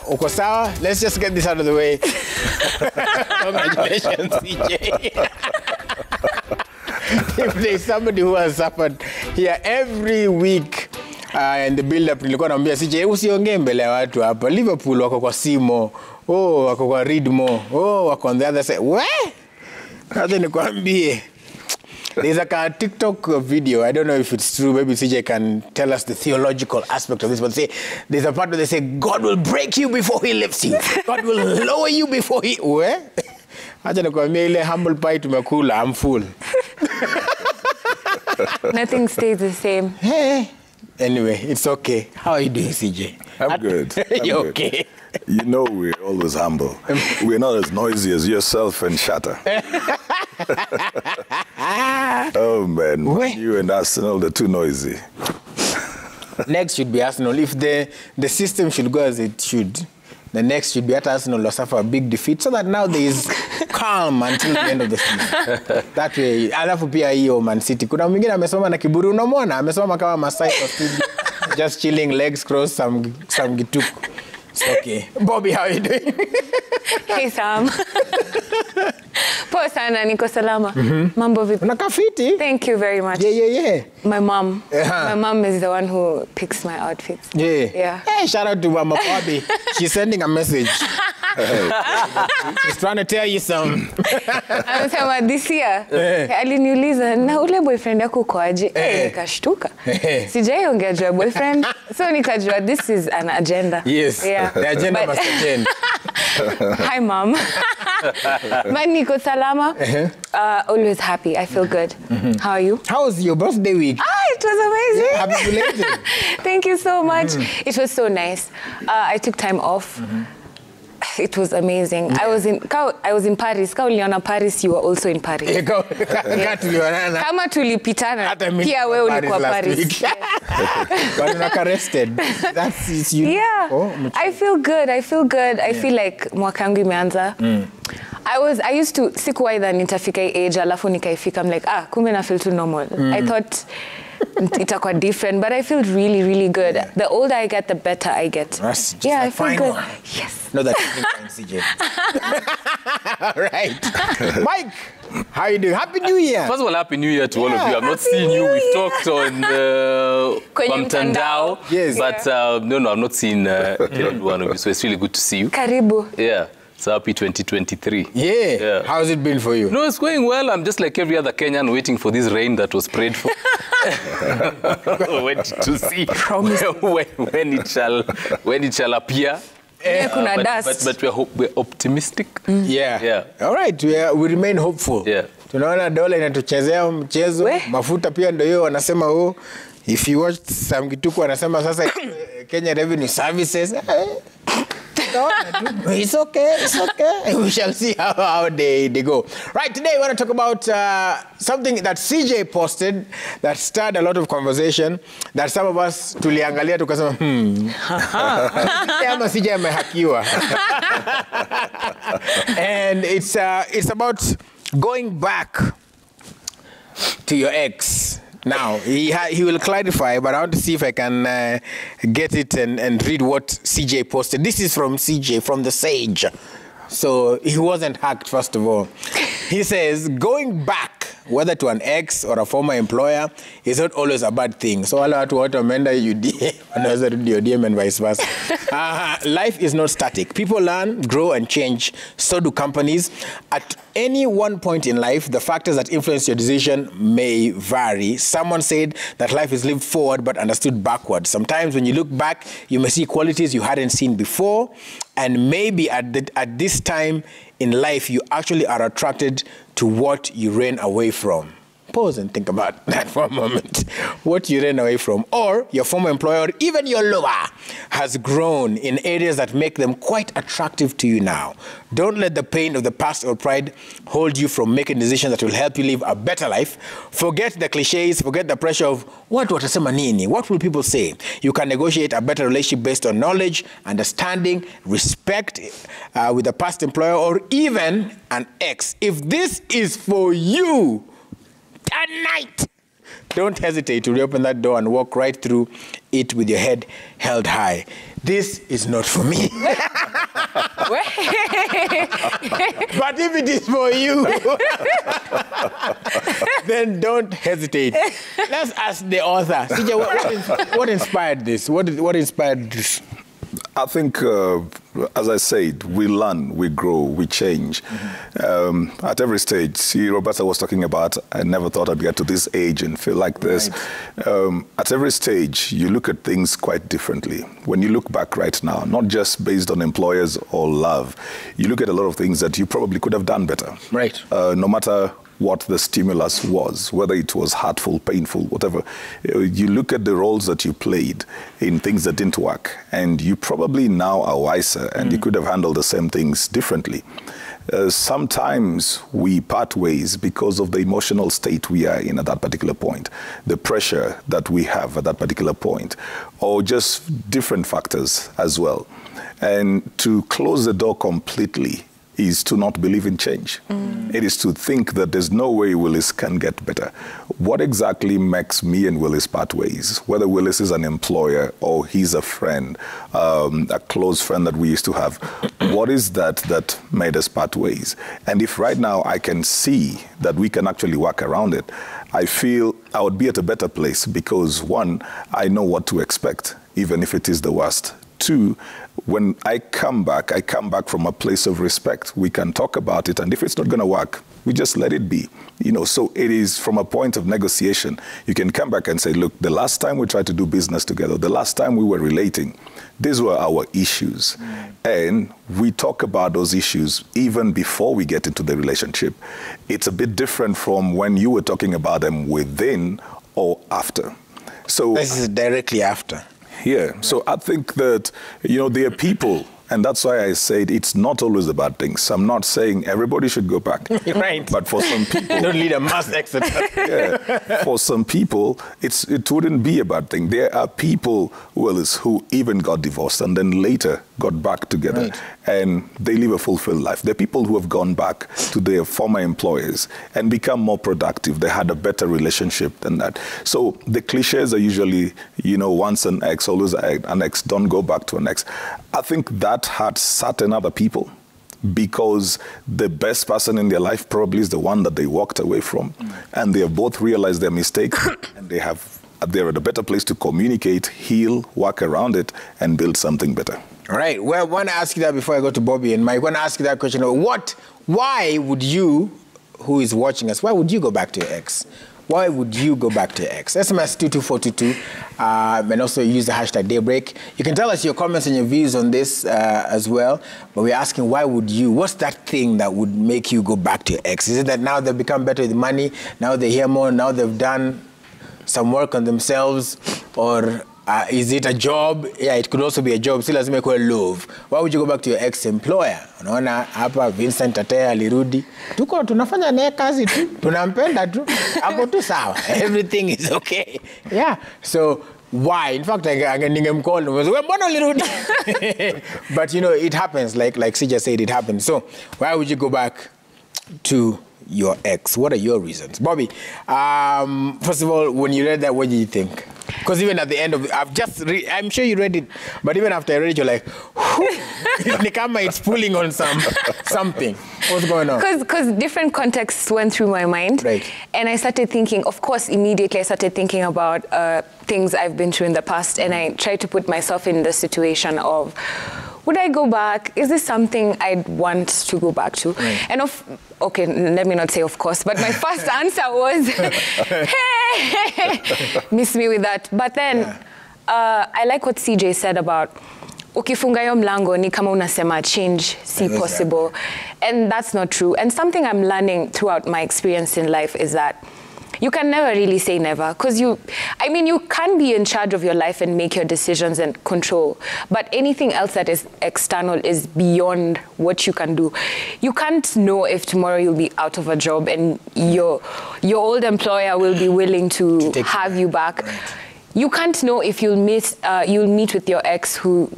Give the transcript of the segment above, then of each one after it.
uko sawa? Let's just get this out of the way. Congratulations, CJ. If there's somebody who has suffered here every week in the build-up, nilikuwa naambia CJ, usiongee mbele ya watu hapa. Liverpool wako kwa Simo, wako kwa Ridmo, wako on the other side. Hata nikwambie. There's like a TikTok video. I don't know if it's true. Maybe CJ can tell us the theological aspect of this. But there's a part where they say, God will break you before he lifts you. God will lower you before he... Where? Acha nikwambia ile humble pie tumekula. I'm full. Nothing stays the same. Hey. Anyway, it's okay. How are you doing, CJ? I'm good. You're okay. You know we're always humble. We're not as noisy as yourself and Shatter. Oh, man. You and Arsenal, they're too noisy. Next should be Arsenal. If the system should go as it should, the next should be at Arsenal or suffer a big defeat, so that now there is calm until the end of the season. That way, alafu pia hiyo Man City. Kuna mwingine amesoma na kiburi, unamwona amesoma kama Masai kwa studio, just chilling, legs crossed, some gituku. It's okay. Bobby, how are you doing? Hey, Sam. Poa sana, niko salama. Mambo vipi? Unakaa fiti? Thank you very much. Yeah. My mom. My mom is the one who picks my outfits. Yeah. Hey, shout out to Mama Bobby. She's sending a message. She's trying to tell you something. Anasema this year, aliniuliza na ule boyfriend yako uko aje? Nikashtuka. Sijaongea juu ya boyfriend. So nikajua this is an agenda. Yes. Yeah. The agenda must attend. Hi, Mom. Man, niko salama. Always happy. I feel good. How are you? How was your birthday week? It was amazing. Yeah, happy belated. Thank you so much. It was so nice. I took time off. It was amazing. Yeah. I was in Paris. Ka uliona Paris, you were also in Paris. Kama tulipitana. Pia wewe ulikuwa Paris. But you're arrested. That's you. Yeah. I feel good. I feel like mwaka yangu imeanza. I used to sikuwa either nitafika age alafu nikaifika. I'm like, kumbe na feel too normal. I thought itakuwa different, but I feel really, really good. Yeah. The older I get, the better I get. I feel good. One. Yes. No, that's fine, CJ. All right. Mike, how are you doing? Happy New Year. First of all, Happy New Year to all of you. I've not seen you. We've talked on Mtandao. Yes. But no, I've not seen one of you. So it's really good to see you. Karibu. Yeah. So happy 2023. Yeah. How's it been for you? No, it's going well. I'm just like every other Kenyan waiting for this rain that was prayed for. Waiting to see when it shall appear. But we're optimistic. Yeah. All right. We remain hopeful. Yeah. Tunaona dola inatuchezea mchezo. Mafuta pia ndio hiyo wanasema if you watch some kituko wanasema sasa Kenya Revenue Services. It's okay. We shall see how they go. Right, today we want to talk about something that CJ posted that stirred a lot of conversation, that some of us tuliangalia tukasema ama CJ amehakiwa. And it's about going back to your ex. Now, he will clarify, but I want to see if I can get it and read what CJ posted. This is from CJ, from the Sage. So he wasn't hacked, first of all. He says, going back, whether to an ex or a former employer, is not always a bad thing. So wale watu wote wameenda UDA, wanaweza rudi ODM and vice versa. Life is not static. People learn, grow, and change. So do companies. At any one point in life, the factors that influence your decision may vary. Someone said that life is lived forward but understood backward. Sometimes when you look back, you may see qualities you hadn't seen before, and maybe at this time in life, you actually are attracted to what you ran away from. Pause and think about that for a moment. What you ran away from, or your former employer, or even your lover, has grown in areas that make them quite attractive to you now. Don't let the pain of the past or pride hold you from making decisions that will help you live a better life. Forget the cliches, forget the pressure of what watasema nini, what will people say. You can negotiate a better relationship based on knowledge, understanding, respect with a past employer, or even an ex. If this is for you, tonight, don't hesitate to reopen that door and walk right through it with your head held high. this is not for me. But if it is for you, then don't hesitate. Let's ask the author. CJ, what inspired this? What inspired this? I think, as I said, we learn, we grow, we change. At every stage, see, Roberta was talking about, I never thought I'd get to this age and feel like this. Right. At every stage, you look at things quite differently. When you look back right now, not just based on employers or love, you look at a lot of things that you probably could have done better. Right. No matter what the stimulus was, whether it was hurtful, painful, whatever. You look at the roles that you played in things that didn't work, and you probably now are wiser, and you could have handled the same things differently. Sometimes we part ways because of the emotional state we are in at that particular point, the pressure that we have at that particular point, or just different factors as well. And to close the door completely is to not believe in change. It is to think that there's no way Willis can get better. What exactly makes me and Willis part ways? Whether Willis is an employer or he's a friend, a close friend that we used to have, what is that made us part ways? And if right now I can see that we can actually work around it, I feel I would be at a better place because, one, I know what to expect, even if it is the worst. Two, when I come back from a place of respect. We can talk about it, and if it's not going to work, we just let it be. You know, so it is from a point of negotiation. You can come back and say, look, the last time we tried to do business together, the last time we were relating, these were our issues. And we talk about those issues even before we get into the relationship. It's a bit different from when you were talking about them within or after. So this is directly after. Yeah, so I think that, you know, there are people, and that's why I said it's not always about things. I'm not saying everybody should go back. Right. But for some people... Don't lead a mass exodus. Yeah, for some people, it wouldn't be a bad thing. There are people, Willis, who even got divorced and then later got back together. Right. And they live a fulfilled life. There are people who have gone back to their former employers and become more productive. They had a better relationship than that. So the cliches are usually, you know, once an ex, always an ex, don't go back to an ex. I think that had certain other people because the best person in their life probably is the one that they walked away from. And they have both realized their mistake and they're at a better place to communicate, heal, work around it, and build something better. All right. Well, I want to ask you that before I go to Bobby and Mike. I want to ask you that question. Why would you, who is watching us, why would you go back to your ex? Why would you go back to your ex? SMS 22422 and also use the hashtag Daybreak. You can tell us your comments and your views on this as well. But we're asking, why would you? What's that thing that would make you go back to your ex? Is it that now they've become better with money? Now they hear more? Now they've done some work on themselves? Or is it a job? Yeah, it could also be a job. Si lazima ikuwe love. Why would you go back to your ex-employer? Unaona hapa Vincent Atea alirudi. Tunafanya naye kazi tu. Tunampenda tu. Hapo tu sawa. Everything is okay. Yeah. So why? In fact, ningemcall him. Mbona ulirudi? But you know, it happens. Like CJ said, it happens. So why would you go back to your ex? What are your reasons? Bobby, first of all, when you read that, what did you think? Because even at the end of it, I'm sure you read it, but even after I read it, you're like, Nikama, it's pulling on something. What's going on? Because different contexts went through my mind. Right. And I started thinking, of course, immediately I started thinking about things I've been through in the past, and I tried to put myself in the situation of, would I go back? Is this something I'd want to go back to? Right. And okay, let me not say of course, but my first answer was, hey, miss me with that. But then I like what CJ said about, ukifunga yo mlango ni kama unasema change si possible. And that's not true. And something I'm learning throughout my experience in life is that you can never really say never, because you can be in charge of your life and make your decisions and control, but anything else that is external is beyond what you can do. You can't know if tomorrow you'll be out of a job and your old employer will be willing to have you back. Right. You can't know if you'll meet with your ex who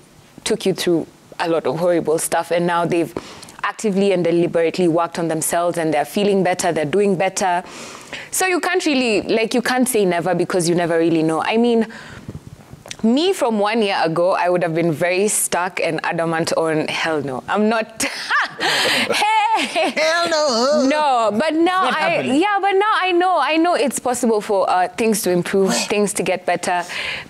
took you through a lot of horrible stuff, and now they've actively and deliberately worked on themselves and they're feeling better, they're doing better. So you can't really, you can't say never because you never really know. I mean, Me from 1 year ago, I would have been very stuck and adamant on hell no. I'm not. Hey, Hell no. no, but now I know it's possible for things to improve, things to get better,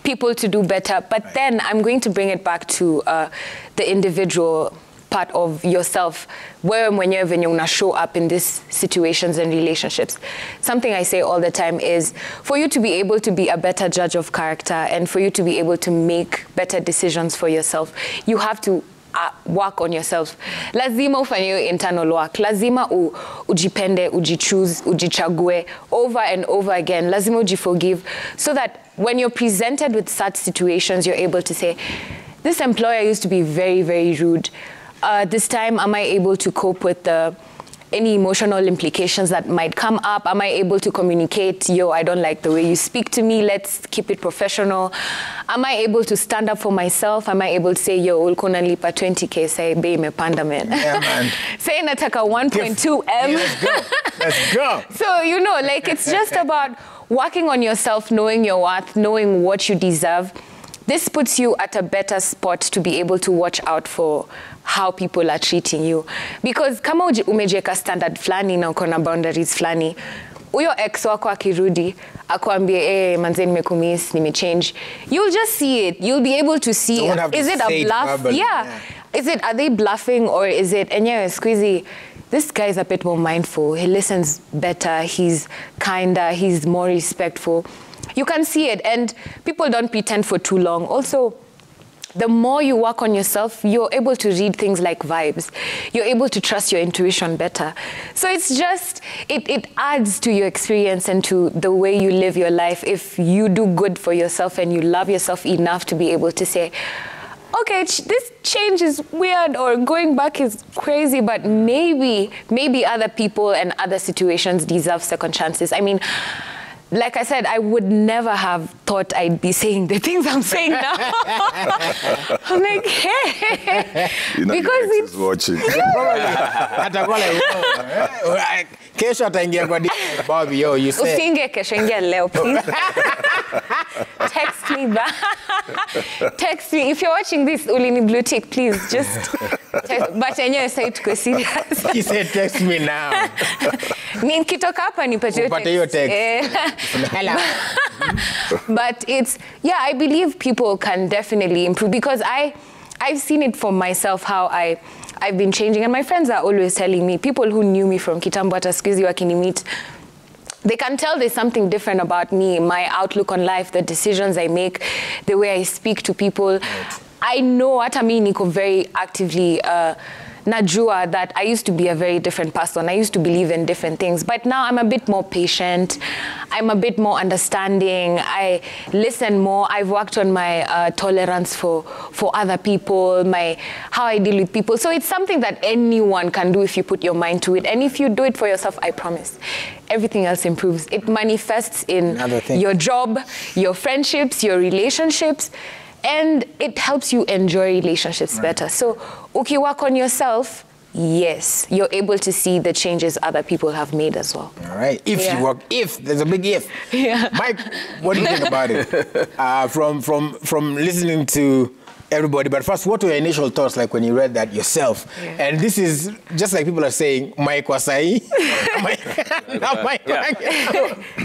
people to do better. But then I'm going to bring it back to the individual part of yourself, where when you show up in these situations and relationships. Something I say all the time is, for you to be able to be a better judge of character and for you to be able to make better decisions for yourself, you have to work on yourself. Lazima ufanye internal work. Lazima ujipende, ujichoose, ujichague over and over again. Lazima ujiforgive, so that when you're presented with such situations, you're able to say, this employer used to be very, very rude. This time, am I able to cope with any emotional implications that might come up? Am I able to communicate, yo, I don't like the way you speak to me, let's keep it professional? Am I able to stand up for myself? Am I able to say, yo, ulikuwa unalipa 20K, say, bei imepanda, man. Yeah, man. Say, nataka 1.2 M. Yeah, let's go. Let's go. So, you know, like, it's just about working on yourself, knowing your worth, knowing what you deserve. This puts you at a better spot to be able to watch out for how people are treating you. Because kama umejiweka standard flani na uko na boundaries flani, uyo ex wako akirudi, akuambie, manze nimekumiss, nimechange, you'll just see it. You'll be able to see, is it a bluff? Yeah. Are they bluffing, or is it, enyewe squeezy, this guy is a bit more mindful, he listens better, he's kinder, he's more respectful. You can see it, and people don't pretend for too long. Also, the more you work on yourself, you're able to read things like vibes. You're able to trust your intuition better. So it's just, it adds to your experience and to the way you live your life if you do good for yourself and you love yourself enough to be able to say, okay, this change is weird or going back is crazy, but maybe other people and other situations deserve second chances. I mean, like I said, I would never have thought I'd be saying the things I'm saying now. I'm like, hey. You know, because your ex is watching. Atakuwa like, kesho ataingia kwa Bobby, yo, you say. Usinge kesho, ingia leo, please. Text me back. Text me. If you're watching this, ulini blue tick, please just text. But enyewe say tuko serious. He said, text me now. Nikitoka hapa nipatie text. Hello. But it's, yeah, I believe people can definitely improve, because I've seen it for myself, how I've been changing, and my friends are always telling me, people who knew me from kitambo hata siku hizi wakinimit, they can tell there's something different about me, my outlook on life, the decisions I make, the way I speak to people. Right. I know hata mi niko very actively najua that I used to be a very different person. I used to believe in different things, but now I'm a bit more patient. I'm a bit more understanding. I listen more. I've worked on my tolerance for other people, how I deal with people. So it's something that anyone can do if you put your mind to it. And if you do it for yourself, I promise, everything else improves. It manifests in your job, your friendships, your relationships, and it helps you enjoy relationships better. So, okay, work on yourself. Yes, you're able to see the changes other people have made as well. All right. If you work, there's a big if. Yeah. Mike, what do you think about it? From listening to everybody, but first, what were your initial thoughts like when you read that yourself? Yeah. And this is just like people are saying, Mike Wasai.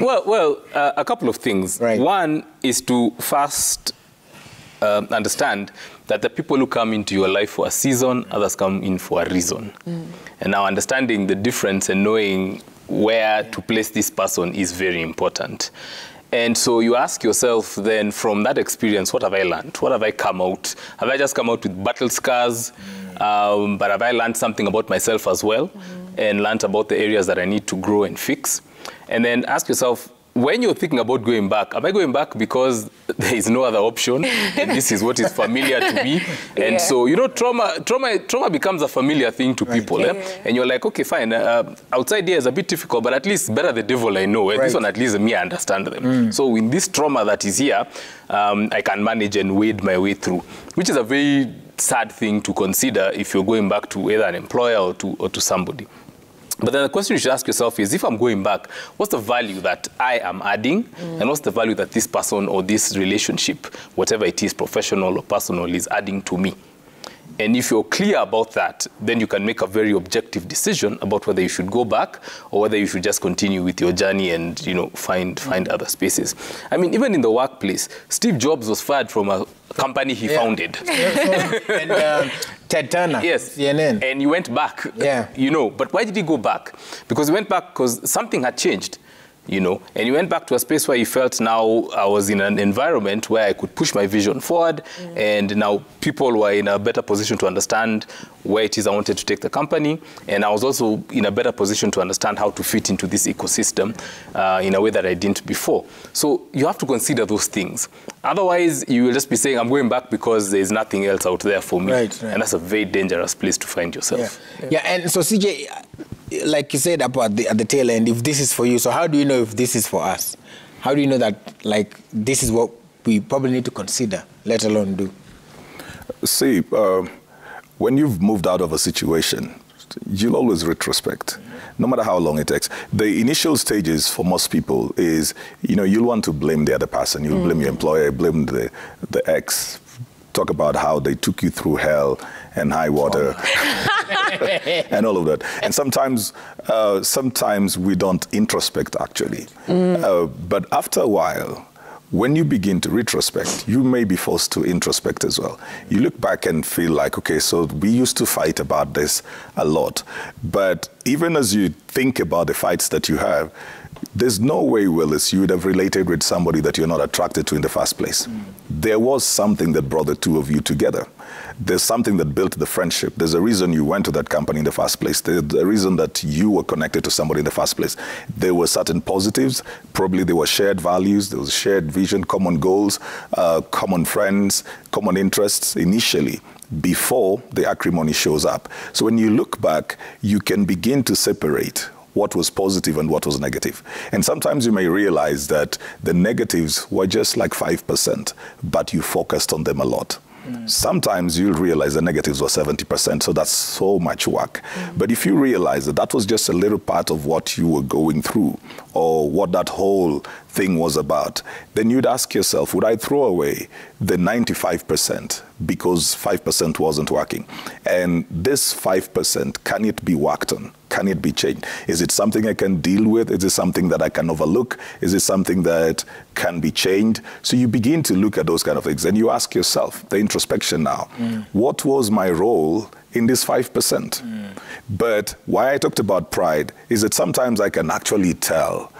Well, a couple of things. Right. One is to first understand that the people who come into your life for a season, others come in for a reason. And now understanding the difference and knowing where to place this person is very important. And so you ask yourself then, from that experience, what have I learned? What have I come out? Have I just come out with battle scars? But have I learned something about myself as well? And learned about the areas that I need to grow and fix? And then ask yourself, when you're thinking about going back, am I going back because there is no other option and this is what is familiar to me? And so, you know, trauma becomes a familiar thing to people. And you're like, okay, fine, outside here is a bit difficult, but at least better the devil I know. This one, at least me, I understand them. So in this trauma that is here, I can manage and wade my way through, which is a very sad thing to consider if you're going back to either an employer or to somebody. But then the question you should ask yourself is, if I'm going back, what's the value that I am adding? And what's the value that this person or this relationship, whatever it is, professional or personal, is adding to me? And if you're clear about that, then you can make a very objective decision about whether you should go back or whether you should just continue with your journey and, you know, find other spaces. I mean, even in the workplace, Steve Jobs was fired from a company he founded. And Ted Turner, yes, CNN. And he went back, you know. But why did he go back? Because he went back because something had changed, you know. And he went back to a space where he felt now I was in an environment where I could push my vision forward, and now people were in a better position to understand where it is I wanted to take the company, and I was also in a better position to understand how to fit into this ecosystem in a way that I didn't before. So you have to consider those things. Otherwise, you will just be saying, I'm going back because there's nothing else out there for me. Right. And that's a very dangerous place to find yourself. Yeah, and so CJ, like you said at the tail end, if this is for you, so how do you know if this is for us? How do you know that, like, this is what we probably need to consider, let alone do? See, when you've moved out of a situation, you'll always retrospect, no matter how long it takes. The initial stages for most people is, you know, you'll want to blame the other person. You'll blame your employer, blame the ex, talk about how they took you through hell and high water and all of that. And sometimes we don't introspect, actually. But after a while, when you begin to retrospect, you may be forced to introspect as well. You look back and feel like, okay, so we used to fight about this a lot. But even as you think about the fights that you have, there's no way, Willis, you would have related with somebody that you're not attracted to in the first place. There was something that brought the two of you together. There's something that built the friendship. There's a reason you went to that company in the first place. There's a reason that you were connected to somebody in the first place. There were certain positives. Probably there were shared values. There was shared vision, common goals, common friends, common interests initially, before the acrimony shows up. So when you look back, you can begin to separate what was positive and what was negative. And sometimes you may realize that the negatives were just like 5%, but you focused on them a lot. Sometimes you'll realize the negatives were 70%, so that's so much work. But if you realize that that was just a little part of what you were going through, or what that whole thing was about, then you'd ask yourself, would I throw away the 95% because 5% wasn't working? And this 5%, can it be worked on? Can it be changed? Is it something I can deal with? Is it something that I can overlook? Is it something that can be changed? So you begin to look at those kind of things, and you ask yourself, the introspection now, what was my role in this 5%? But why I talked about pride is that sometimes I can actually tell,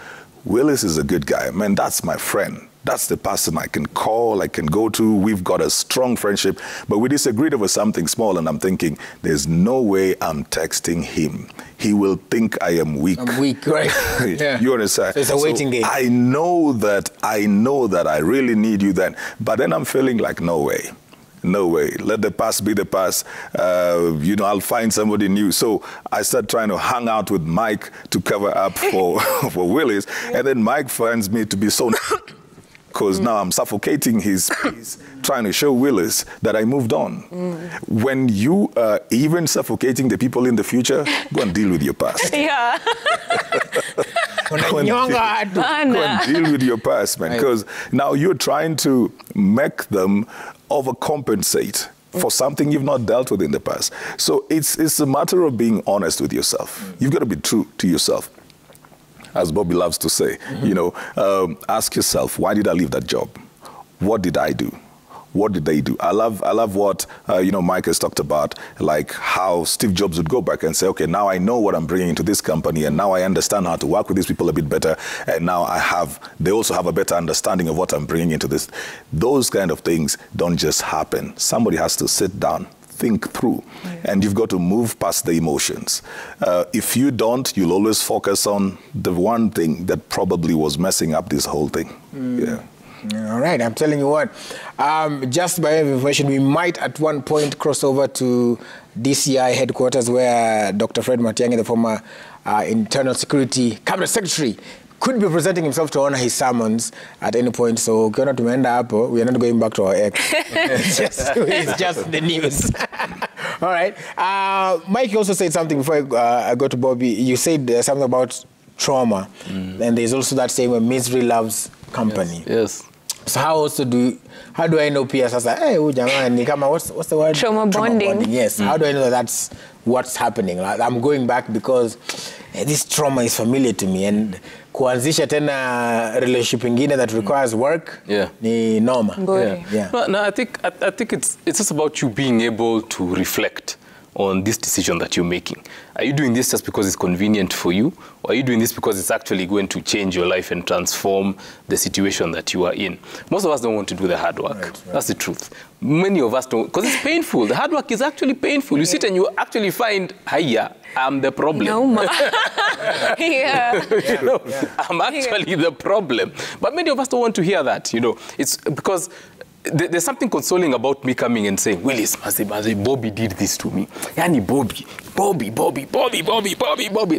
Willis is a good guy. Man, that's my friend. That's the person I can call, I can go to. We've got a strong friendship, but we disagreed over something small, and I'm thinking, there's no way I'm texting him. He will think I am weak. I'm weak, right? Yeah. You understand? So it's a waiting game. I know that I really need you then, but then I'm feeling like, no way. No way. Let the past be the past. You know, I'll find somebody new. So I start trying to hang out with Mike to cover up for Willis, and then Mike finds me to be so because now I'm suffocating his peace, trying to show Willis that I moved on. When you are even suffocating the people in the future, go and deal with your past. Yeah. Go and deal with your past, man, because now you're trying to make them overcompensate for something you've not dealt with in the past. So it's a matter of being honest with yourself. You've got to be true to yourself. As Bobby loves to say, you know, ask yourself, why did I leave that job? What did I do? What did they do? I love what, you know, Mike has talked about, like how Steve Jobs would go back and say, okay, now I know what I'm bringing into this company, and now I understand how to work with these people a bit better, and now they also have a better understanding of what I'm bringing into this. Those kind of things don't just happen. Somebody has to sit down, think through, and you've got to move past the emotions. If you don't, you'll always focus on the one thing that probably was messing up this whole thing. Yeah. All right, I'm telling you what, just by information, we might at one point cross over to DCI headquarters, where Dr. Fred Matiang'i, the former Internal Security Cabinet Secretary, could be presenting himself to honor his summons at any point. So we are not going back to our ex. It's just the news. All right. Mike, you also said something before I go to Bobby. You said something about trauma. And there's also that saying where misery loves company. Yes. So how do I know pia sasa, hey, jamani, kama what's the word? Trauma bonding. Yes. How do I know that that's what's happening? Like, I'm going back because this trauma is familiar to me, and kuanzisha tena relationship ingine that requires work ni norma. Yeah. No, I think it's just about you being able to reflect on this decision that you're making. Are you doing this just because it's convenient for you? Or are you doing this because it's actually going to change your life and transform the situation that you are in? Most of us don't want to do the hard work. Right. That's the truth. Many of us don't, because it's painful. The hard work is actually painful. You sit and you actually find, hiya, I'm the problem. No, ma. You know, I'm actually the problem. But many of us don't want to hear that, you know. It's because there's something consoling about me coming and saying, Willis, Bobby did this to me. Yani Bobby.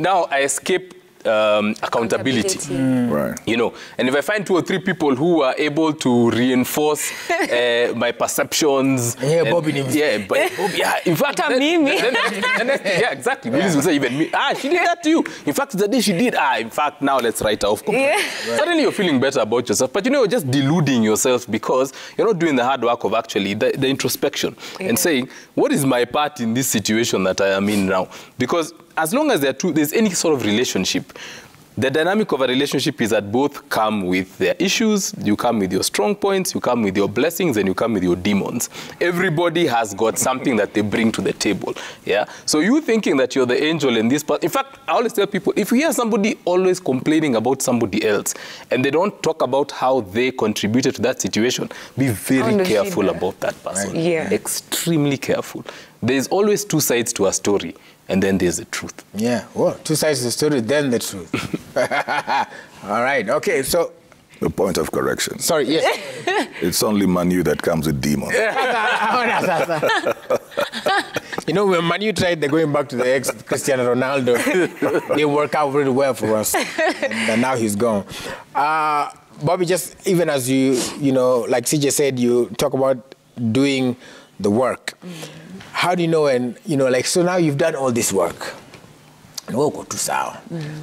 Now I escape accountability. Right. You know, and if I find 2 or 3 people who are able to reinforce my perceptions. Bobby. In fact, yeah, exactly. Willis will say, even me, she did that to you. In fact, the day she did, in fact, now let's write off. Suddenly you're feeling better about yourself, but you know, you're just deluding yourself because you're not doing the hard work of actually the introspection and saying, what is my part in this situation that I am in now? Because as long as there's any sort of relationship, the dynamic of a relationship is that both come with their issues, you come with your strong points, you come with your blessings, and you come with your demons. Everybody has got something that they bring to the table. Yeah. So you thinking that you're the angel in this part. In fact, I always tell people, if you hear somebody always complaining about somebody else, and they don't talk about how they contributed to that situation, be very careful about that person. Right. Yeah. Extremely careful. There's always 2 sides to a story. And then there's the truth. Yeah, well, 2 sides to the story, then the truth. All right, okay, so... The point of correction. Sorry, yes. It's only Manu that comes with demons. You know, when Manu tried, they're going back to the ex-Cristiano Ronaldo. They work out really well for us. And now he's gone. Bobby, just even as you know, like CJ said, you talk about doing the work. How do you know when, you know, like, so now you've done all this work. Uko tu sawa.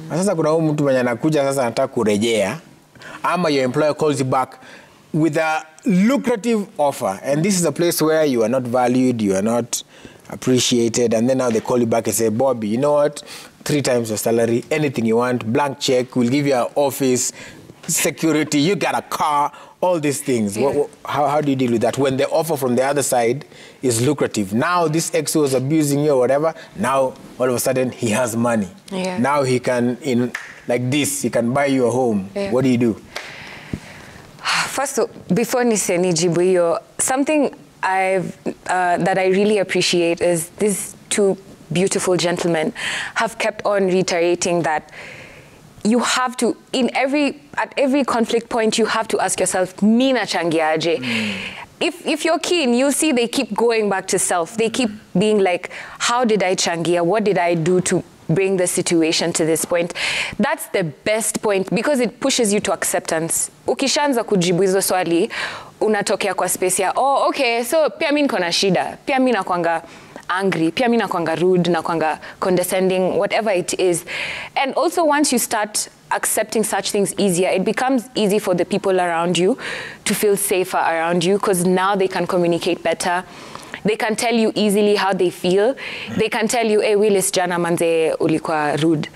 Sasa kuna huyu mtu mwenye anakuja sasa anataka kurejea, ama your employer calls you back with a lucrative offer, and this is a place where you are not valued, you are not appreciated, and then now they call you back and say, Bobby, you know what? 3 times your salary, anything you want, blank check, we'll give you an office, security, you got a car, all these things. Yeah. How do you deal with that when the offer from the other side is lucrative? Now this ex was abusing you or whatever, now all of a sudden he has money. Yeah. Now he can, like this, he can buy you a home. Yeah. What do you do? First, before nijibu hiyo, something that I really appreciate is these 2 beautiful gentlemen have kept on reiterating that you have to, at every conflict point, you have to ask yourself, mina changiaje? If you're keen, you'll see they keep going back to self. They keep being like, how did I changia? What did I do to bring the situation to this point? That's the best point because it pushes you to acceptance. Ukishaanza kujibu hizo swali, unatokea kwa space ya, oh, okay, so pia mimi niko na shida. Pia mimi nakuanga angry, pia mimi nakuanga rude, nakuanga condescending, whatever it is. And also once you start accepting such things easier, it becomes easy for the people around you to feel safer around you because now they can communicate better. They can tell you easily how they feel. They can tell you, hey, Willis, jana manze ulikuwa rude.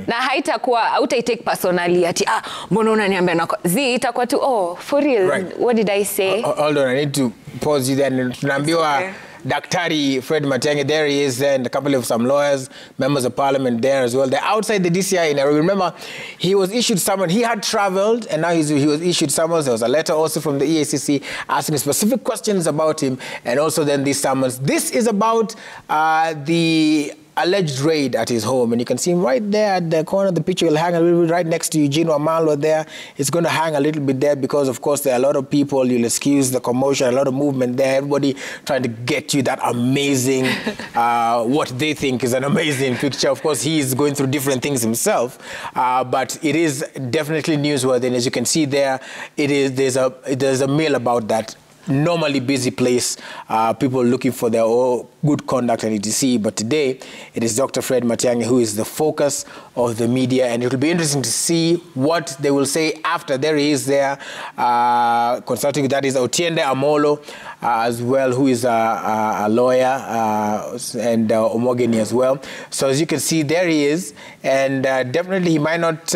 Na hautaitek personally ati, mbona unaniambia nako. Itakuwa tu, oh, for real, right. What did I say? Hold on, I need to pause you there. Tunaambiwa Daktari Fred Matiang'i, there he is, and a couple of some lawyers, members of parliament there as well. They're outside the DCI in Nairobi. Remember, he was issued summons. He had traveled, and now he was issued summons. There was a letter also from the EACC asking specific questions about him, and also then these summons. This is about the alleged raid at his home, and you can see him right there at the corner of the picture. He'll hang a little bit right next to Eugene Wamalwa there. It's going to hang a little bit there because, of course, there are a lot of people. You'll excuse the commotion, a lot of movement there. Everybody trying to get you that amazing, what they think is an amazing picture. Of course, he's going through different things himself, but it is definitely newsworthy. And as you can see there, there's a mail about that normally busy place, people looking for their own good conduct and etc. But today, it is Dr. Fred Matiang'i who is the focus of the media, and it will be interesting to see what they will say after. There he is there, consulting. That is Otiende Amolo as well, who is a lawyer, and Omogeni as well. So as you can see, there he is, and definitely he might not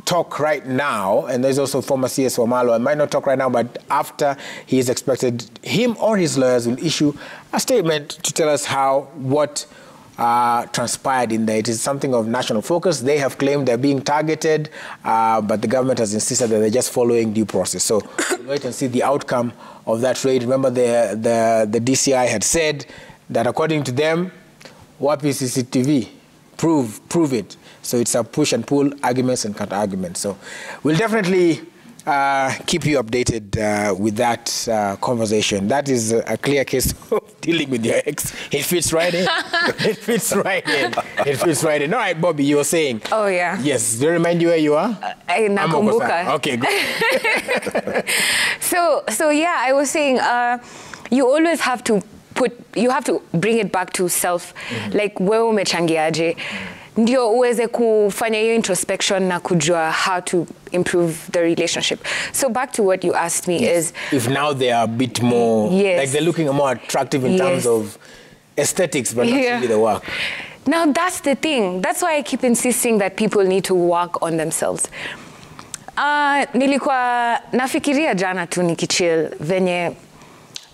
talk right now, and there's also former CS Wamalo. I might not talk right now, but after he is expected, him or his lawyers will issue a statement to tell us what transpired in there. It is something of national focus. They have claimed they're being targeted, but the government has insisted that they're just following due process. So we'll wait and see the outcome of that raid. Remember, the DCI had said that according to them, wapi CCTV, prove it. So it's a push and pull, arguments and counter arguments. So we'll definitely keep you updated with that conversation. That is a clear case of dealing with your ex. It fits right in. It fits right in. It fits right in. All right, Bobby, you were saying. Oh, yeah. Yes. Do you remind you where you are? Nakumbuka. Okay, good. So yeah, I was saying you always have to bring it back to self. Like, wewe umechangiaje? Ndio uweze kufanya hiyo introspection na kujua how to improve the relationship. So back to what you asked me is... If now they are a bit more... Yes. Like they're looking more attractive in terms of aesthetics, but not really the work. Now that's the thing. That's why I keep insisting that people need to work on themselves. Nilikuwa nafikiria jana tu nikichill venye...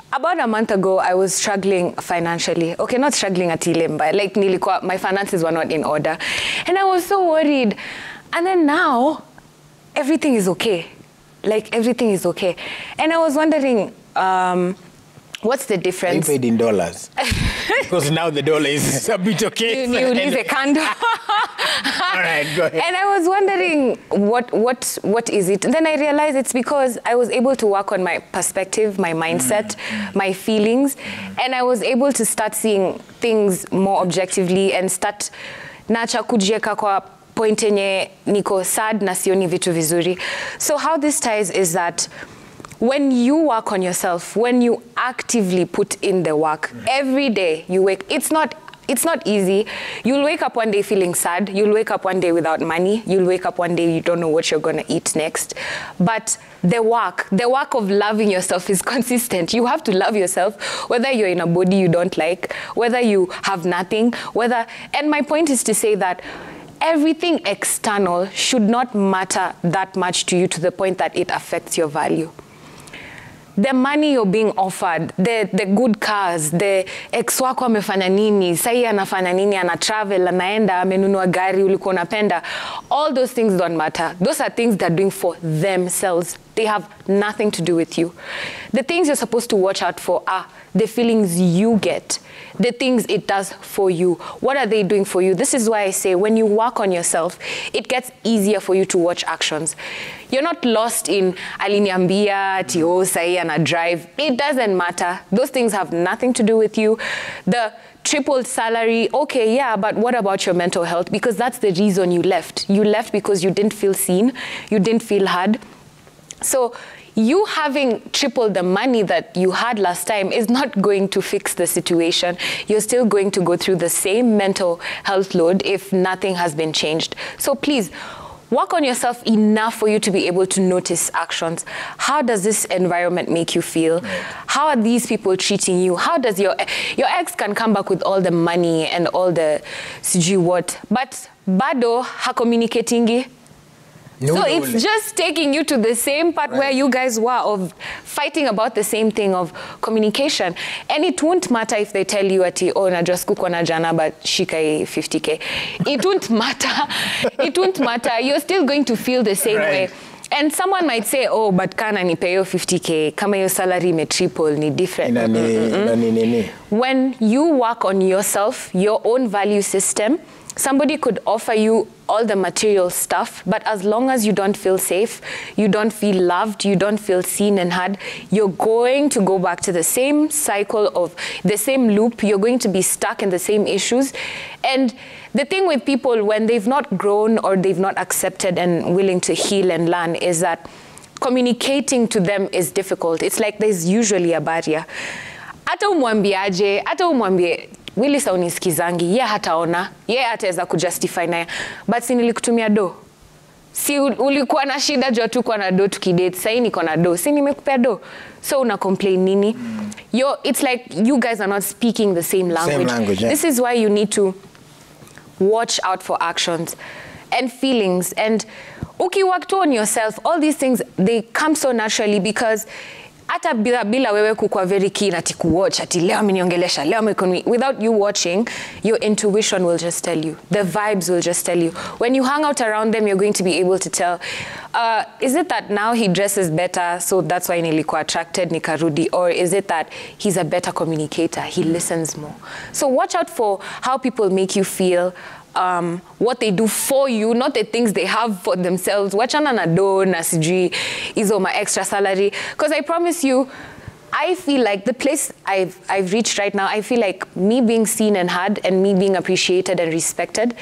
About a month ago, I was struggling financially. Okay, not struggling at Ilemba. Like, my finances were not in order. And I was so worried. And then now, everything is okay. Like, everything is okay. And I was wondering, what's the difference? You paid in dollars. Because now the dollar is a bit okay. You leave a candle. All right, go ahead. And I was wondering, what is it? And then I realized it's because I was able to work on my perspective, my mindset, my feelings, and I was able to start seeing things more objectively and start nacha kujieka kwa point yenye niko sad na sioni vitu vizuri. So how this ties is that when you work on yourself, when you actively put in the work, every day you wake, it's not easy. You'll wake up one day feeling sad. You'll wake up one day without money. You'll wake up one day you don't know what you're going to eat next. But the work of loving yourself is consistent. You have to love yourself, whether you're in a body you don't like, whether you have nothing, and my point is to say that everything external should not matter that much to you to the point that it affects your value. The money you're being offered, the good cars, the ex wako amefanya nini, sai anafanya nini, ana travel, anaenda, amenunua gari, ulikuwa unapenda. All those things don't matter. Those are things they're doing for themselves. They have nothing to do with you. The things you're supposed to watch out for are the feelings you get, the things it does for you. What are they doing for you? This is why I say when you work on yourself, it gets easier for you to watch actions. You're not lost in aliniambia, tio, sai, and a drive. It doesn't matter. Those things have nothing to do with you. The tripled salary, okay, yeah, but what about your mental health? Because that's the reason you left. You left because you didn't feel seen. You didn't feel heard. So you having tripled the money that you had last time is not going to fix the situation. You're still going to go through the same mental health load if nothing has been changed. So please, work on yourself enough for you to be able to notice actions. How does this environment make you feel? How are these people treating you? How does your ex can come back with all the money and all the sijui what, but bado ha-communicatingi. So it's just taking you to the same part where you guys were of fighting about the same thing of communication. And it won't matter if they tell you ati, oh, na just kuko na jana but shikai 50K. It won't matter. It won't matter. You're still going to feel the same way. And someone might say, oh, but kana nipeyo 50K, kama your salary may triple, ni different. When you work on yourself, your own value system, somebody could offer you all the material stuff, but as long as you don't feel safe, you don't feel loved, you don't feel seen and heard, you're going to go back to the same cycle of the same loop. You're going to be stuck in the same issues. And the thing with people when they've not grown or they've not accepted and willing to heal and learn is that communicating to them is difficult. It's like there's usually a barrier. Hata umwambiaje, hata umwambie Willy sa unisikizangi, ye hataona, ye hataweza kujustify naye. But si nilikutumia do. Si ulikuwa na shida juu tu kwa na do tukidate, sasa niko na do. Si nimekupea do. So una complain nini? It's like you guys are not speaking the same language. Yeah. This is why you need to watch out for actions and feelings. And ukiwork on yourself, all these things, they come so naturally because hata bila wewe kukua very keen ati kuwatch ati leo ameniongelesha leo without you watching, your intuition will just tell you, the vibes will just tell you. When you hang out around them, you're going to be able to tell, is it that now he dresses better so that's why nilikuwa attracted nikarudi, or is it that he's a better communicator, he listens more. So watch out for how people make you feel, what they do for you, not the things they have for themselves. Wachana na do na sijui izo ma extra salary. Because I promise you, I feel like the place I've reached right now, I feel like me being seen and heard and me being appreciated and respected,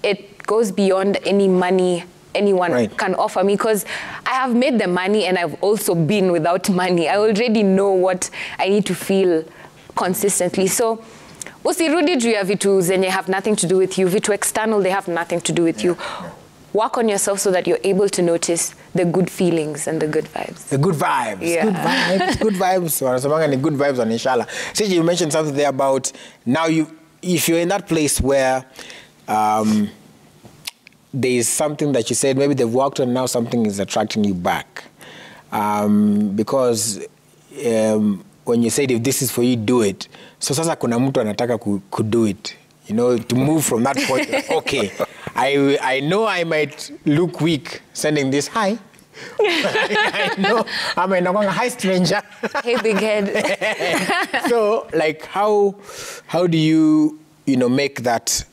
it goes beyond any money anyone can offer me, because I have made the money and I've also been without money. I already know what I need to feel consistently. So usirudi juu ya vitu zenye have nothing to do with you. Vitu external, they have nothing to do with you. Work on yourself so that you're able to notice the good feelings and the good vibes. The good vibes. Yeah. Good vibes. Good vibes. Wanasemanga ni good vibes on inshallah. See, you mentioned something there about now if you're in that place where there is something that you said, maybe they've worked on, now something is attracting you back. Because when you said, if this is for you, do it. So sasa kuna mtu anataka could do it. You know, to move from that point, okay, I know I might look weak sending this hi. I know I'm a hi stranger. Hey, big head. So, like, how do you make that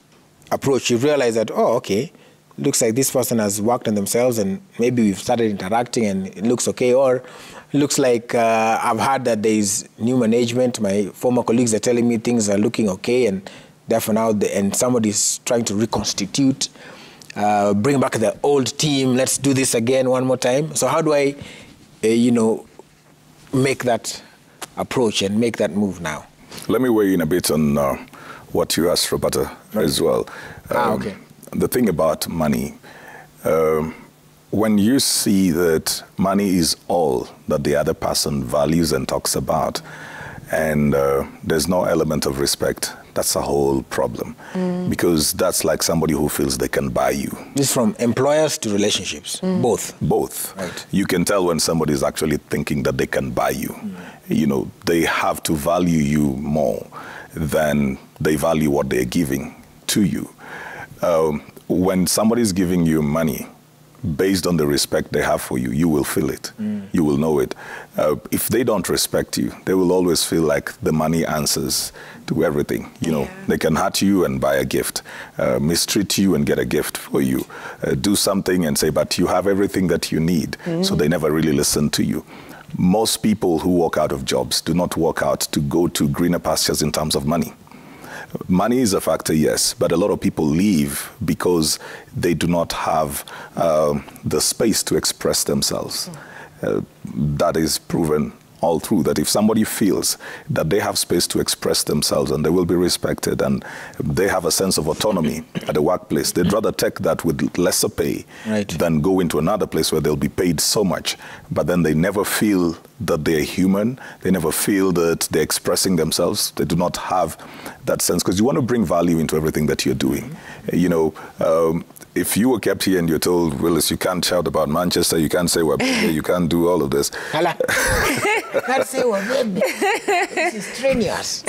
approach? You realize that, oh, okay, looks like this person has worked on themselves and maybe we've started interacting and it looks okay, or looks like I've heard that there is new management. My former colleagues are telling me things are looking okay, and therefore now and somebody's trying to reconstitute, bring back the old team. Let's do this again one more time. So how do I, make that approach and make that move now? Let me weigh in a bit on what you asked, Roberta, as well. Okay. The thing about money, when you see that money is all that the other person values and talks about, and there's no element of respect, that's a whole problem. Because that's like somebody who feels they can buy you. This is from employers to relationships, both. Both. Right. You can tell when somebody is actually thinking that they can buy you. You know, they have to value you more than they value what they're giving to you. When somebody's giving you money, based on the respect they have for you, you will feel it. You will know it. If they don't respect you, they will always feel like the money answers to everything. You know, they can hurt you and buy a gift, mistreat you and get a gift for you, do something and say, but you have everything that you need. So they never really listen to you. Most people who walk out of jobs do not walk out to go to greener pastures in terms of money. Money is a factor, yes, but a lot of people leave because they do not have the space to express themselves. That is proven all through, that if somebody feels that they have space to express themselves and they will be respected and they have a sense of autonomy at the workplace, they'd rather take that with lesser pay than go into another place where they'll be paid so much, but then they never feel that they're human. They never feel that they're expressing themselves. They do not have that sense, because you want to bring value into everything that you're doing. You know, if you were kept here and you're told, Willis, you can't shout about Manchester, you can't say Wabebe, you can't do all of this. Can't say Wabebe. This is strenuous.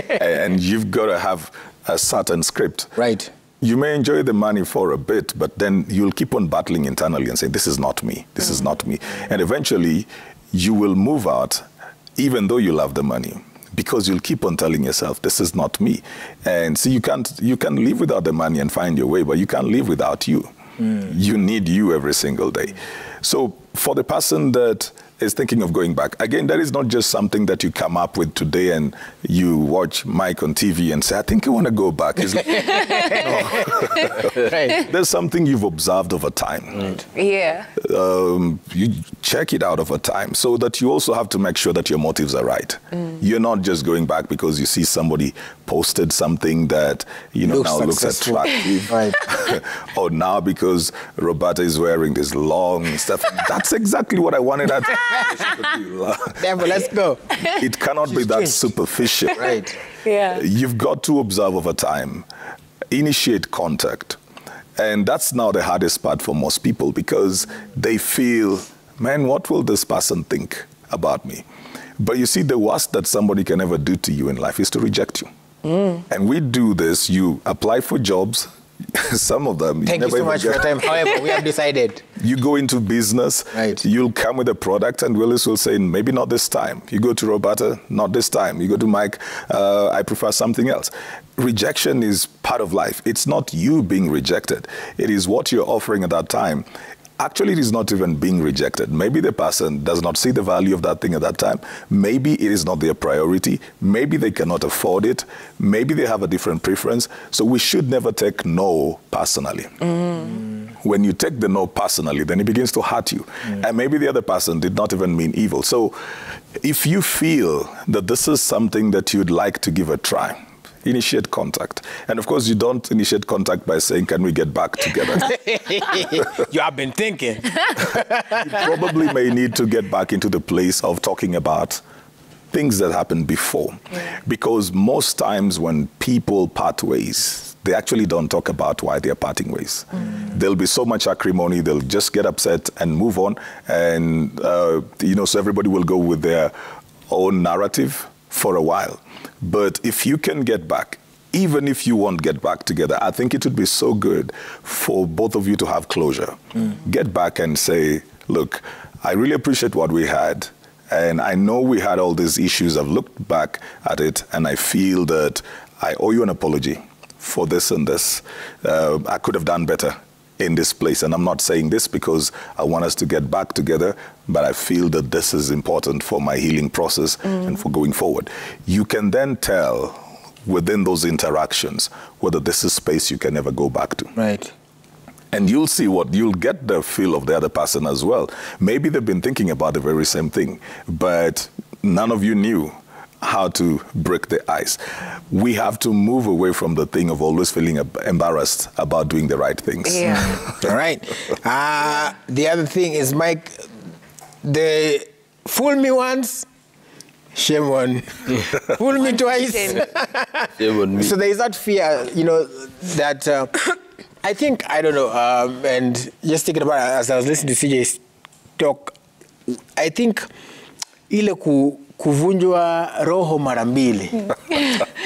And you've got to have a certain script. Right. You may enjoy the money for a bit, but then you'll keep on battling internally and say, this is not me, this is not me. And eventually, you will move out, even though you love the money, because you'll keep on telling yourself, this is not me. And see, you can live without the money and find your way, but you can't live without you. You need you every single day. So for the person that is thinking of going back, again, that is not just something that you come up with today and you watch Mike on TV and say, I think I want to go back. Right. There's something you've observed over time. Right. Yeah. You check it out over time so that you also have to make sure that your motives are right. You're not just going back because you see somebody posted something that, you know, now looks attractive. Right. Or now because Roberta is wearing this long stuff. That's exactly what I wanted her to Therefore, let's go. It cannot be that superficial. Right. Yeah. You've got to observe over time, initiate contact. And that's now the hardest part for most people because they feel, man, what will this person think about me? But you see, the worst that somebody can ever do to you in life is to reject you. And we do this. You apply for jobs. Some of them. Thank you so much for your time. However, we have decided. You go into business, right. You'll come with a product and Willis will say, maybe not this time. You go to Roberta, not this time. You go to Mike, I prefer something else. Rejection is part of life. It's not you being rejected. It is what you're offering at that time. Actually, it is not even being rejected. Maybe the person does not see the value of that thing at that time. Maybe it is not their priority. Maybe they cannot afford it. Maybe they have a different preference. So we should never take no personally. When you take the no personally, then it begins to hurt you. And maybe the other person did not even mean evil. So if you feel that this is something that you'd like to give a try, initiate contact. And of course, you don't initiate contact by saying, can we get back together? You have been thinking. You probably may need to get back into the place of talking about things that happened before. Because most times when people part ways, they actually don't talk about why they're parting ways. There'll be so much acrimony, they'll just get upset and move on. And, you know, so everybody will go with their own narrative for a while. But if you can get back, even if you won't get back together, I think it would be so good for both of you to have closure. Get back and say, look, I really appreciate what we had. And I know we had all these issues. I've looked back at it and I feel that I owe you an apology for this and this. I could have done better in this place. And I'm not saying this because I want us to get back together, but I feel that this is important for my healing process and for going forward. You can then tell within those interactions whether this is space you can never go back to. Right. And you'll see you'll get the feel of the other person as well. Maybe they've been thinking about the very same thing, but none of you knew how to break the ice. We have to move away from the thing of always feeling embarrassed about doing the right things. Yeah. All right. The other thing is, Mike, the fool me once, shame on. Fool me twice. Shame on me. So there is that fear, you know, that I think, I don't know, and just thinking about it, as I was listening to CJ's talk, I think ile kuvunjwa roho mara mbili.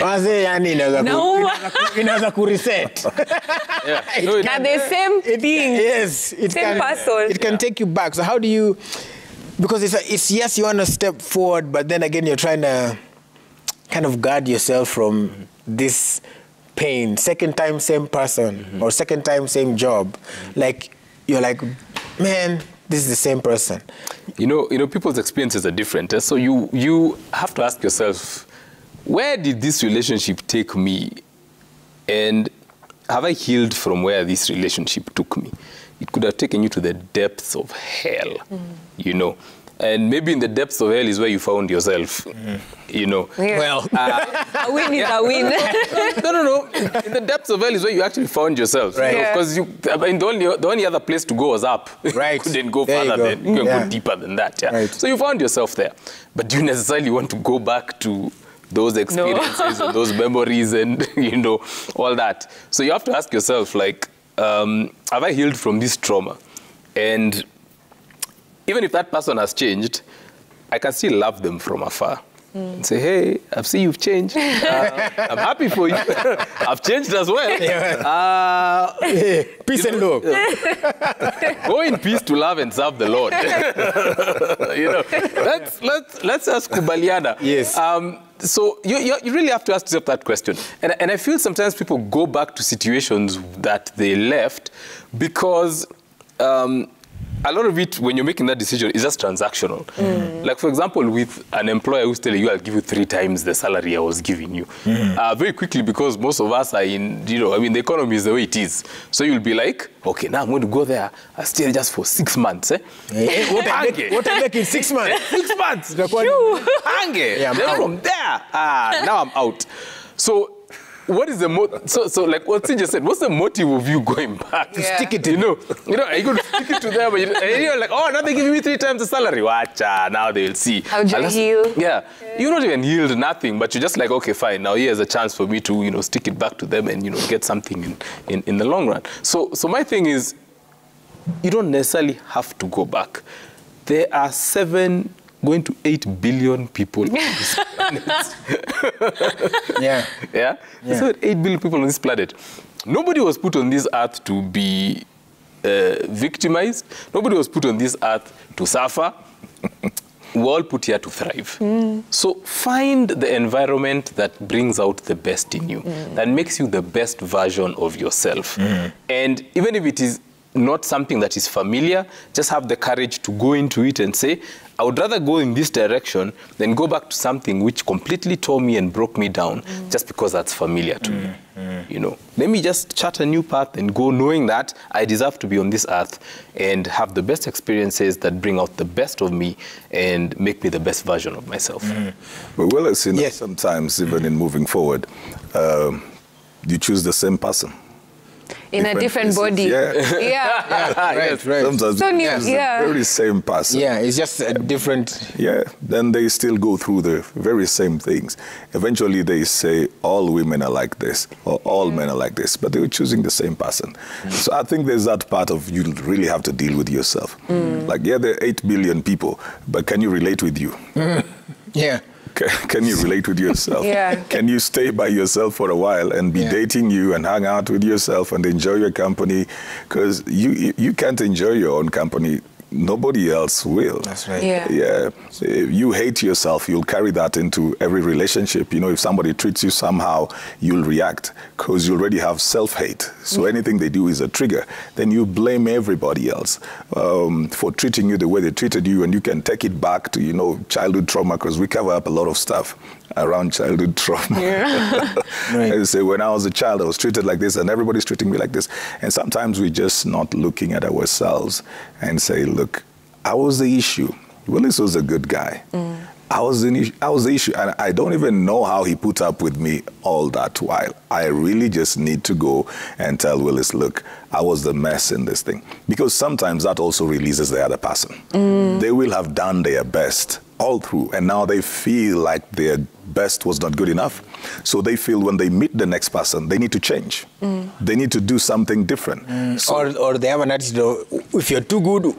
Wazee yani inaweza kureset. Now the same thing. Yes, it same person. It can take you back. So how do you, because it's yes, you want to step forward, but then again, you're trying to kind of guard yourself from this pain. Second time, same person, or second time, same job. Like, you're like, man, this is the same person. You know, people's experiences are different. So you have to ask yourself, where did this relationship take me? And have I healed from where this relationship took me? It could have taken you to the depths of hell, you know. And maybe in the depths of hell is where you found yourself, you know. Yeah. Well, a win is a win. No. In the depths of hell is where you actually found yourself. Right. Because the only other place to go was up. Right. You couldn't go There you further go. than, you can Yeah. go deeper than that. Yeah. Right. So you found yourself there. But do you necessarily want to go back to those experiences and those memories and, you know, all that? So you have to ask yourself, like, have I healed from this trauma? And even if that person has changed, I can still love them from afar. And say, hey, I've seen you've changed. I'm happy for you. I've changed as well. peace and love. Go in peace to love and serve the Lord. You know, let's ask Kubaliana. Yes. So you really have to ask yourself that question. And I feel sometimes people go back to situations that they left because a lot of it, when you're making that decision, is just transactional. Like, for example, with an employer who's telling you, I'll give you 3 times the salary I was giving you. Very quickly, because most of us are in, you know, I mean, the economy is the way it is. So you'll be like, okay, now I'm going to go there. I'll stay just for 6 months. What I make in 6 months? 6 months. Yeah, then from there, now I'm out. So, what is the so like what you just said? What's the motive of you going back to stick it? You know, are you going to stick it to them? And you're like, oh, now they're giving me 3 times the salary. Watcha, now they will see. How do you heal? Yeah, you're not even healed, nothing. But you're just like, okay, fine. Now here's a chance for me to, you know, stick it back to them and, you know, get something in the long run. So my thing is, you don't necessarily have to go back. There are 7 going to 8 billion people on this planet. Yeah? So 8 billion people on this planet. Nobody was put on this earth to be victimized. Nobody was put on this earth to suffer. We're all put here to thrive. So find the environment that brings out the best in you, that makes you the best version of yourself. And even if it is not something that is familiar, just have the courage to go into it and say, I would rather go in this direction than go back to something which completely tore me and broke me down just because that's familiar to me. You know, let me just chart a new path and go knowing that I deserve to be on this earth and have the best experiences that bring out the best of me and make me the best version of myself. But well, as you know, sometimes even in moving forward, you choose the same person. In a different body. Right. Sometimes So it's the very same person. Yeah, it's just a different... Yeah, then they still go through the very same things. Eventually they say all women are like this or all men are like this, but they were choosing the same person. So I think there's that part of you really have to deal with yourself. Like, yeah, there are 8 billion people, but can you relate with you? Yeah. Can you relate with yourself? Can you stay by yourself for a while and be dating you and hang out with yourself and enjoy your company? Because you can't enjoy your own company. Nobody else will. That's right. Yeah. If you hate yourself, you'll carry that into every relationship. You know, if somebody treats you somehow, you'll react because you already have self-hate. So anything they do is a trigger. Then you blame everybody else for treating you the way they treated you, and you can take it back to, you know, childhood trauma, because we cover up a lot of stuff around childhood trauma. And say, when I was a child, I was treated like this, and everybody's treating me like this. And sometimes we're just not looking at ourselves and say, look, I was the issue. Willis was a good guy. I was the issue, and I don't even know how he put up with me all that while. I really just need to go and tell Willis, look, I was the mess in this thing. Because sometimes that also releases the other person. They will have done their best all through, and now they feel like their best was not good enough. So they feel when they meet the next person, they need to change. They need to do something different. Or they have an attitude, if you're too good,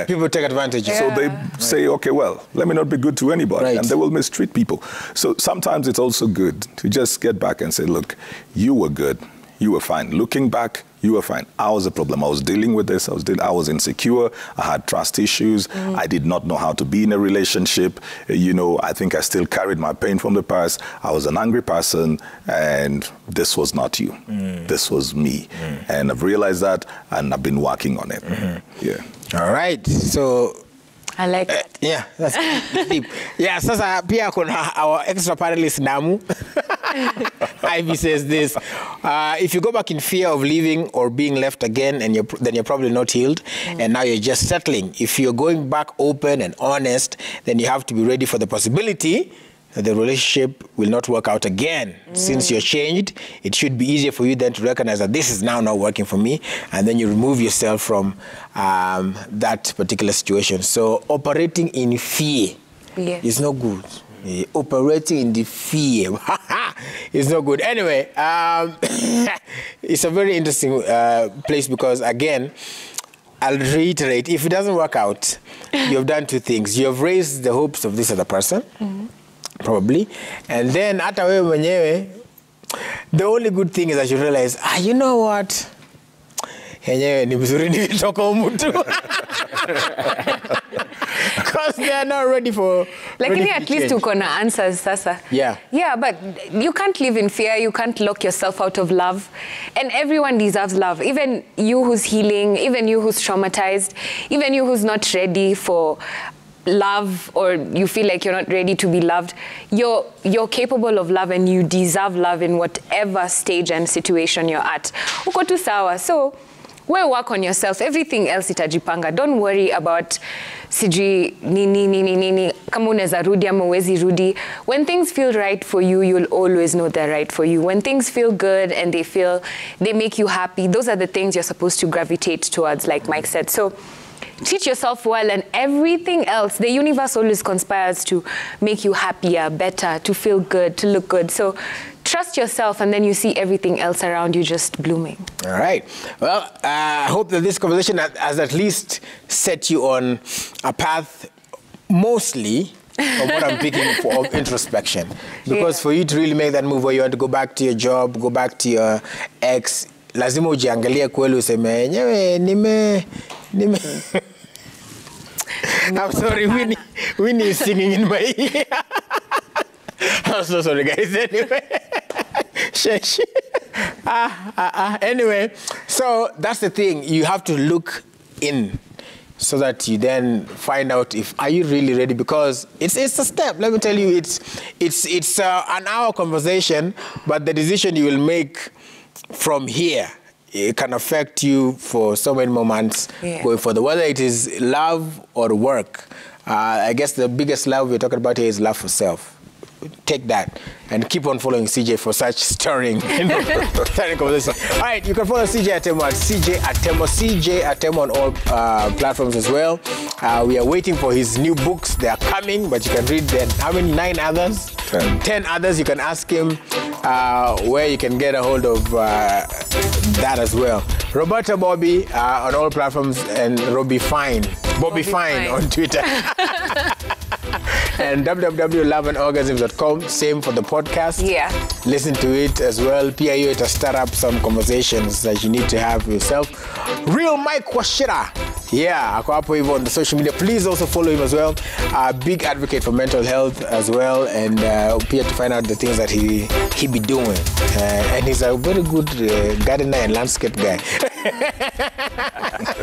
people take advantage. So they say, okay, well, let me not be good to anybody. And they will mistreat people. So sometimes it's also good to just get back and say, look, you were good. You were fine. Looking back, you were fine. I was a problem. I was dealing with this. I was insecure. I had trust issues. I did not know how to be in a relationship. You know, I think I still carried my pain from the past. I was an angry person, and this was not you. This was me. And I've realized that, and I've been working on it. All right. So... I like it. Yeah, that's deep. Yeah, sasa pia kuna our extra panelist Namu. Ivy says this, if you go back in fear of leaving or being left again, and then you're probably not healed, and now you're just settling. If you're going back open and honest, then you have to be ready for the possibility that the relationship will not work out again. Since you're changed, it should be easier for you then to recognize that this is now not working for me, and then you remove yourself from that particular situation. So operating in fear is not good. Operating in the fear is not good. Anyway, it's a very interesting place because, again, I'll reiterate, if it doesn't work out, you've done 2 things. You've raised the hopes of this other person, probably, and then hata wewe mwenyewe, the only good thing is that you realize, you know what? Yenyewe ni mzuri nikitoka mtu. because they are not ready for. Lakini at least uko na answers sasa. Yeah. Yeah, but you can't live in fear. You can't lock yourself out of love. And everyone deserves love. Even you who's healing, even you who's traumatized, even you who's not ready for love, or you feel like you're not ready to be loved, you're capable of love, and you deserve love in whatever stage and situation you're at. Uko tu sawa. So work on yourself. Everything else itajipanga. Don't worry about sijui nini kama unaweza rudi ama uwezi rudi. When things feel right for you, you'll always know they're right for you. When things feel good and they make you happy, those are the things you're supposed to gravitate towards, like Mike said. So treat yourself well, and everything else, the universe always conspires to make you happier, better, to feel good, to look good. So trust yourself, and then you see everything else around you just blooming. All right. Well, I hope that this conversation has at least set you on a path, mostly of what I'm picking for, of introspection. Because for you to really make that move where you want to go back to your job, go back to your ex, lazima ujiangalie kweli useme yenyewe nime I'm sorry, Winnie is singing in my ear. I'm so sorry, guys. Anyway. Anyway, so that's the thing. You have to look in so that you then find out if are you really ready, because it's a step. Let me tell you, it's an hour conversation, but the decision you will make from here, it can affect you for so many more months going further, whether it is love or work. I guess the biggest love we're talking about here is love for self. Take that and keep on following CJ for such stirring conversation. All right, you can follow CJ Atemo at CJ Atemo on all platforms as well. We are waiting for his new books. They are coming, but you can read them. How many? 9 others? 10 others. You can ask him where you can get a hold of that as well. Roberta Bobby on all platforms, and Bobby Fine on Twitter. And www.loveandorgasms.com. Same for the podcast. Yeah. Listen to it as well. PIU to start up some conversations that you need to have yourself. Real Mike Washira. Yeah, ako hapo hivyo on the social media. Please also follow him as well. Big advocate for mental health as well, and pia to find out the things that he be doing. And he's a very good gardener and landscape guy.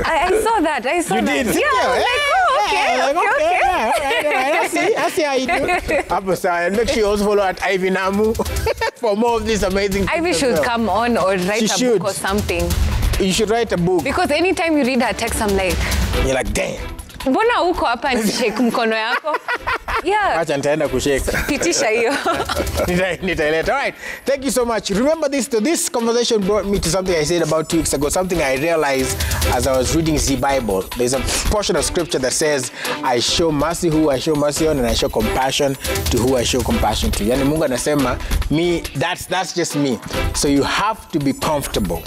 I saw that. You did? Yeah, I was like, oh, okay. I see how you do. And make sure you also follow at Ivy Namu for more of this amazing. Ivy should come on or write a book or something. You should write a book. Because anytime you read her text, I'm like, you're like, damn. Mbona uko hapa nishake mkono yako? Yeah. Acha nitaenda kushake. Pitisha hiyo. Nitaileta. All right. Thank you so much. Remember this conversation brought me to something I said about 2 weeks ago, something I realized as I was reading the Bible. There's a portion of scripture that says, I show mercy who I show mercy on, and I show compassion to who I show compassion to. Yani Mungu anasema, me, that's just me. So you have to be comfortable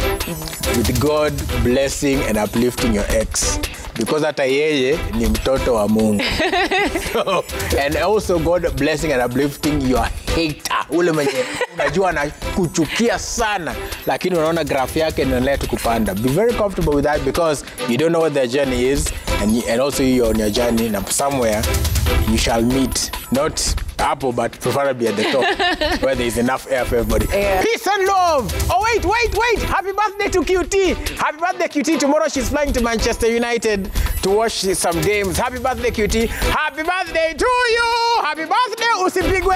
with God blessing and uplifting your ex. Because hata yeye ni mtoto wa Mungu. So, and also God blessing and uplifting your hater. Ule mwenye unajua anakuchukia sana, lakini unaona graph yake inaendelea kupanda. Be very comfortable with that, because you don't know what their journey is, and also you're on your journey, and somewhere you shall meet. Not Apple, but preferably at the top, where there is enough air for everybody. Yeah. Peace and love. Oh, wait. Happy birthday to QT. Happy birthday, QT. Tomorrow she's flying to Manchester United to watch some games. Happy birthday, QT. Happy birthday to you. Happy birthday, Usipigwe.